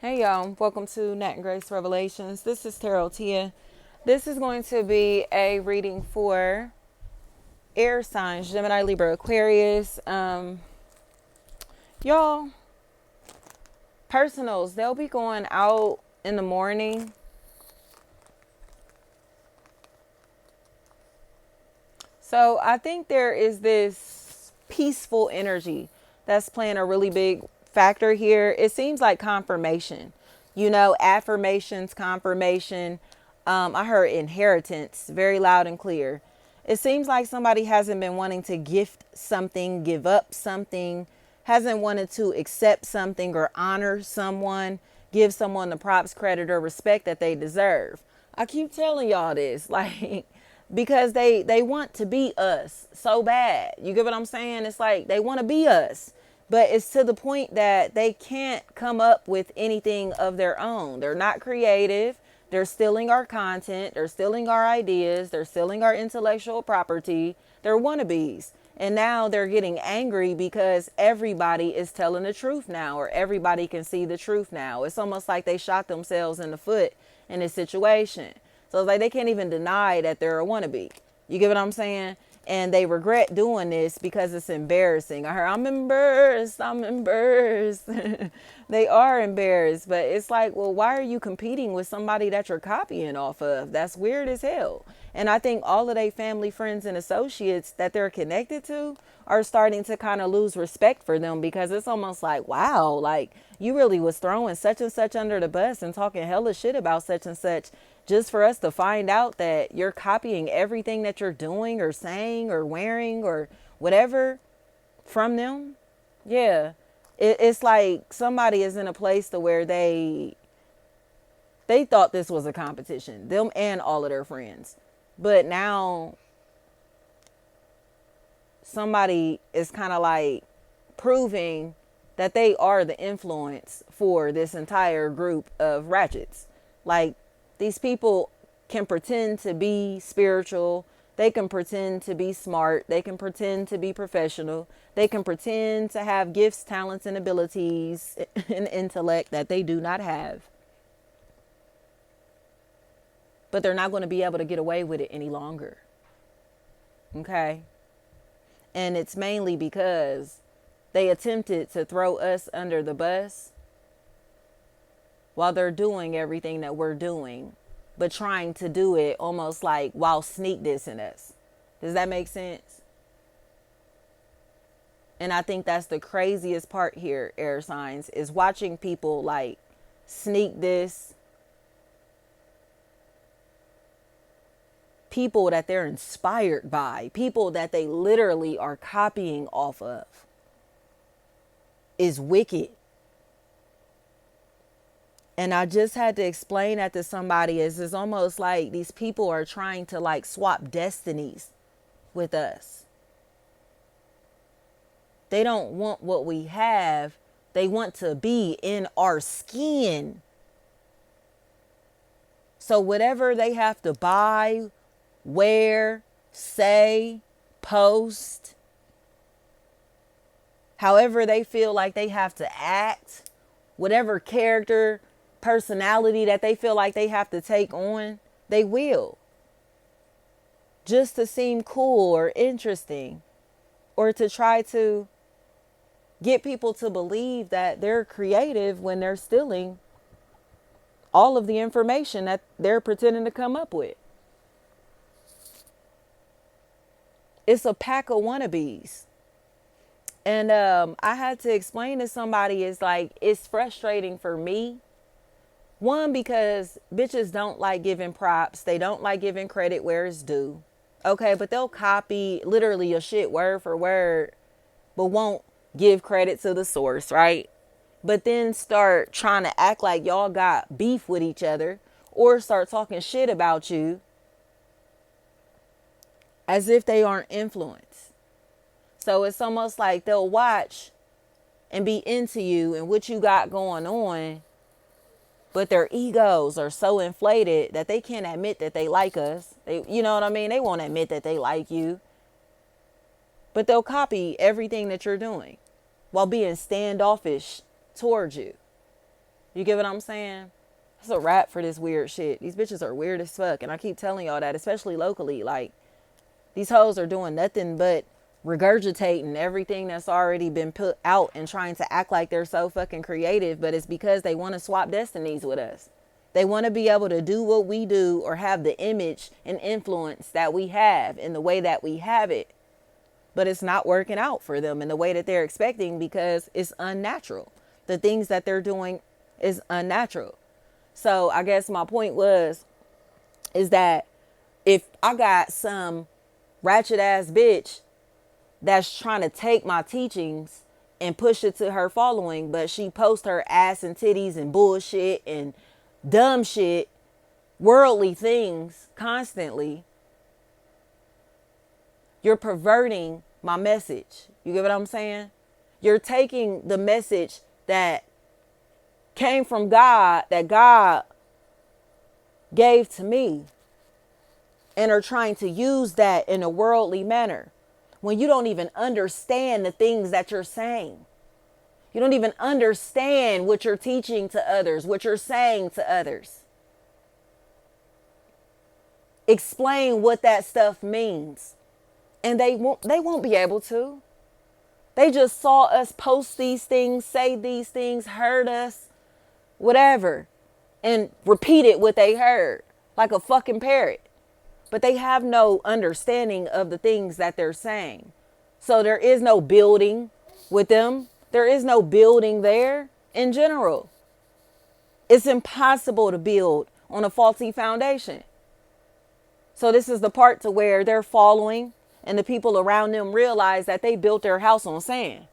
Hey y'all, welcome to Nat and Grace Revelations. This is Tarot Tia. This is going to be a reading for air signs, Gemini, Libra, Aquarius. Y'all, personals, they'll be going out in the morning. So I think there is this peaceful energy that's playing a really big factor here. It seems like confirmation, affirmations, confirmation. I heard inheritance very loud and clear. It seems like somebody hasn't been wanting to gift something, give up something, hasn't wanted to accept something or honor someone, give someone the props, credit, or respect that they deserve. I keep telling y'all this, like, because they want to be us so bad. You get what I'm saying? It's like they want to be us, but it's to the point that they can't come up with anything of their own. They're not creative. They're stealing our content. They're stealing our ideas. They're stealing our intellectual property. They're wannabes. And now they're getting angry because everybody is telling the truth now, or everybody can see the truth now. It's almost like they shot themselves in the foot in this situation. So it's like they can't even deny that they're a wannabe. You get what I'm saying? And they regret doing this because it's embarrassing. I heard, I'm embarrassed. I'm embarrassed. They are embarrassed. But it's like, well, why are you competing with somebody that you're copying off of? That's weird as hell. And I think all of their family, friends, and associates that they're connected to are starting to kind of lose respect for them, because it's almost like, wow, like you really was throwing such and such under the bus and talking hella shit about such and such, just for us to find out that you're copying everything that you're doing or saying or wearing or whatever from them. Yeah. It's like somebody is in a place to where they thought this was a competition, them and all of their friends. But now somebody is kind of like proving that they are the influence for this entire group of ratchets. Like, these people can pretend to be spiritual. They can pretend to be smart. They can pretend to be professional. They can pretend to have gifts, talents, and abilities and intellect that they do not have. But they're not going to be able to get away with it any longer. Okay? And it's mainly because they attempted to throw us under the bus while they're doing everything that we're doing, but trying to do it almost like while sneak dissing us. Does that make sense? And I think that's the craziest part here, air signs, is watching people like sneak this, people that they're inspired by, people that they literally are copying off of, is wicked. And I just had to explain that to somebody. Is it's almost like these people are trying to like swap destinies with us. They don't want what we have. They want to be in our skin. So whatever they have to buy, wear, say, post, however they feel like they have to act, whatever character, personality that they feel like they have to take on, they will. Just to seem cool or interesting, or to try to get people to believe that they're creative when they're stealing all of the information that they're pretending to come up with. It's a pack of wannabes. And I had to explain to somebody, it's like, it's frustrating for me. One, because bitches don't like giving props. They don't like giving credit where it's due. Okay, but they'll copy literally your shit word for word, but won't give credit to the source, right? But then start trying to act like y'all got beef with each other, or start talking shit about you as if they aren't influenced. So it's almost like they'll watch and be into you and what you got going on, but their egos are so inflated that they can't admit that they like us. You know what I mean? They won't admit that they like you, but they'll copy everything that you're doing while being standoffish towards you. You get what I'm saying? It's a wrap for this weird shit. These bitches are weird as fuck. And I keep telling y'all that, especially locally. Like, these hoes are doing nothing but regurgitating everything that's already been put out and trying to act like they're so fucking creative. But it's because they want to swap destinies with us. They want to be able to do what we do or have the image and influence that we have in the way that we have it. But it's not working out for them in the way that they're expecting because it's unnatural. The things that they're doing is unnatural. So I guess my point is that if I got some ratchet ass bitch that's trying to take my teachings and push it to her following, but she posts her ass and titties and bullshit and dumb shit, worldly things constantly, you're perverting my message. You get what I'm saying? You're taking the message that came from God, that God gave to me, and are trying to use that in a worldly manner when you don't even understand the things that you're saying. You don't even understand what you're teaching to others, what you're saying to others. Explain what that stuff means. And they won't be able to. They just saw us post these things, say these things, heard us, whatever, and repeated what they heard like a fucking parrot. But they have no understanding of the things that they're saying. So there is no building with them. There is no building there in general. It's impossible to build on a faulty foundation. So this is the part to where they're following and the people around them realize that they built their house on sand.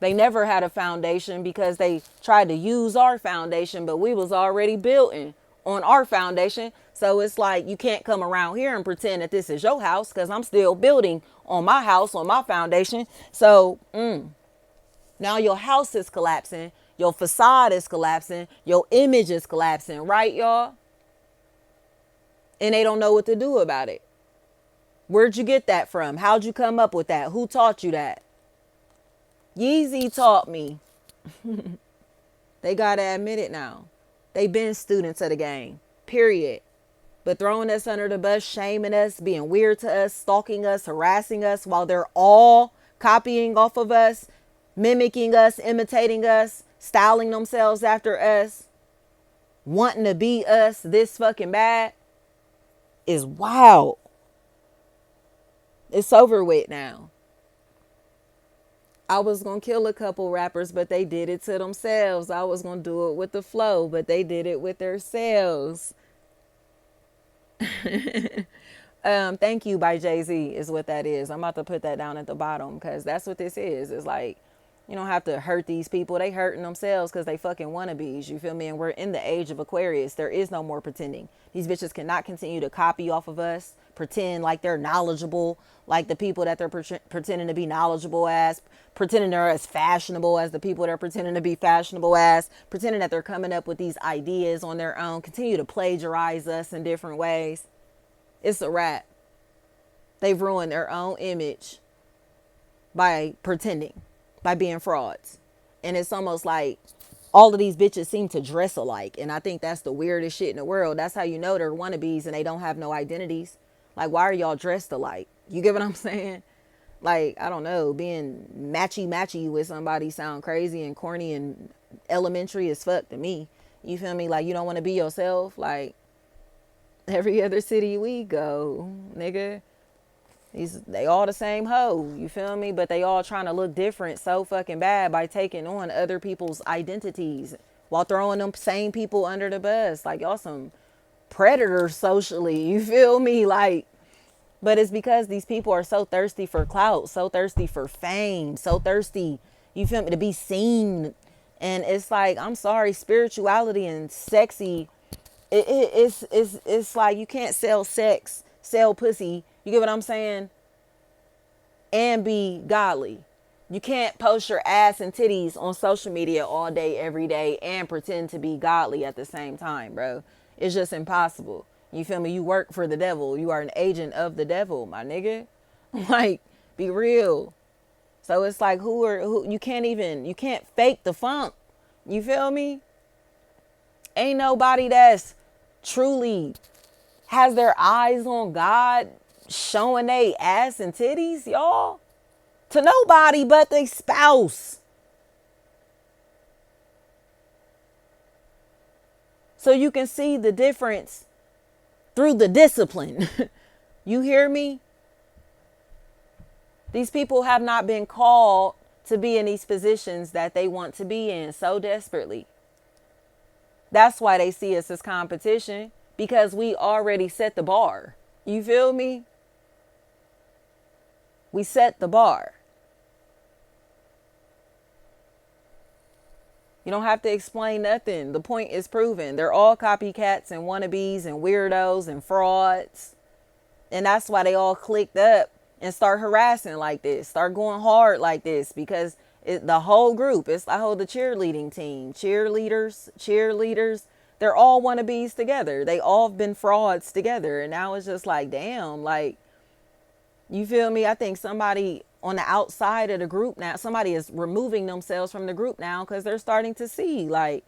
They never had a foundation because they tried to use our foundation, but we was already building on our foundation. So it's like, you can't come around here and pretend that this is your house because I'm still building on my house, on my foundation. So now your house is collapsing. Your facade is collapsing. Your image is collapsing, right, y'all? And they don't know what to do about it. Where'd you get that from? How'd you come up with that? Who taught you that? Yeezy taught me. They gotta admit it now. They been students of the game, period. But throwing us under the bus, shaming us, being weird to us, stalking us, harassing us while they're all copying off of us, mimicking us, imitating us, styling themselves after us, wanting to be us this fucking bad is wild. It's over with now. I was going to kill a couple rappers, but they did it to themselves. I was going to do it with the flow, but they did it with themselves. Thank You by Jay-Z is what that is. I'm about to put that down at the bottom because that's what this is. It's like, you don't have to hurt these people. They hurting themselves because they fucking wannabes. You feel me? And we're in the age of Aquarius. There is no more pretending. These bitches cannot continue to copy off of us, pretend like they're knowledgeable, like the people that they're pretending to be knowledgeable as, pretending they're as fashionable as the people they're pretending to be fashionable as, pretending that they're coming up with these ideas on their own, continue to plagiarize us in different ways. It's a wrap. They've ruined their own image by pretending, by being frauds. And it's almost like all of these bitches seem to dress alike. And I think that's the weirdest shit in the world. That's how you know they're wannabes and they don't have no identities. Like, why are y'all dressed alike? You get what I'm saying? Like, I don't know, being matchy with somebody sound crazy and corny and elementary as fuck to me. You feel me? Like, you don't want to be yourself. Like, every other city we go, nigga, they all the same hoe. You feel me? But they all trying to look different so fucking bad by taking on other people's identities while throwing them same people under the bus. Like, y'all some predators socially. You feel me? Like, but it's because these people are so thirsty for clout, so thirsty for fame, so thirsty, you feel me, to be seen. And it's like, I'm sorry, spirituality and sexy, it's like you can't sell sex, sell pussy, you get what I'm saying, and be godly. You can't post your ass and titties on social media all day, every day, and pretend to be godly at the same time, bro. It's just impossible. You feel me? You work for the devil. You are an agent of the devil, my nigga. Like, be real. So it's like who you can't fake the funk. You feel me? Ain't nobody that's truly has their eyes on God showing they ass and titties, y'all. To nobody but their spouse. So you can see the difference through the discipline. You hear me? These people have not been called to be in these positions that they want to be in so desperately. That's why they see us as competition, because we already set the bar. You feel me? We set the bar. You don't have to explain nothing. The point is proven. They're all copycats and wannabes and weirdos and frauds. And that's why they all clicked up and start harassing like this, start going hard like this, because the whole group, it's the cheerleading team, cheerleaders, they're all wannabes together. They all have been frauds together. And now it's just like, damn, like, you feel me? I think somebody on the outside of the group now, somebody is removing themselves from the group now because they're starting to see, like,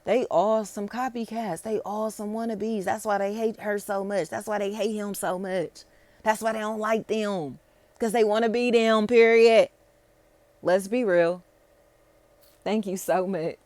they all some copycats. They all some wannabes. That's why they hate her so much. That's why they hate him so much. That's why they don't like them. Because they want to be them, period. Let's be real. Thank you so much.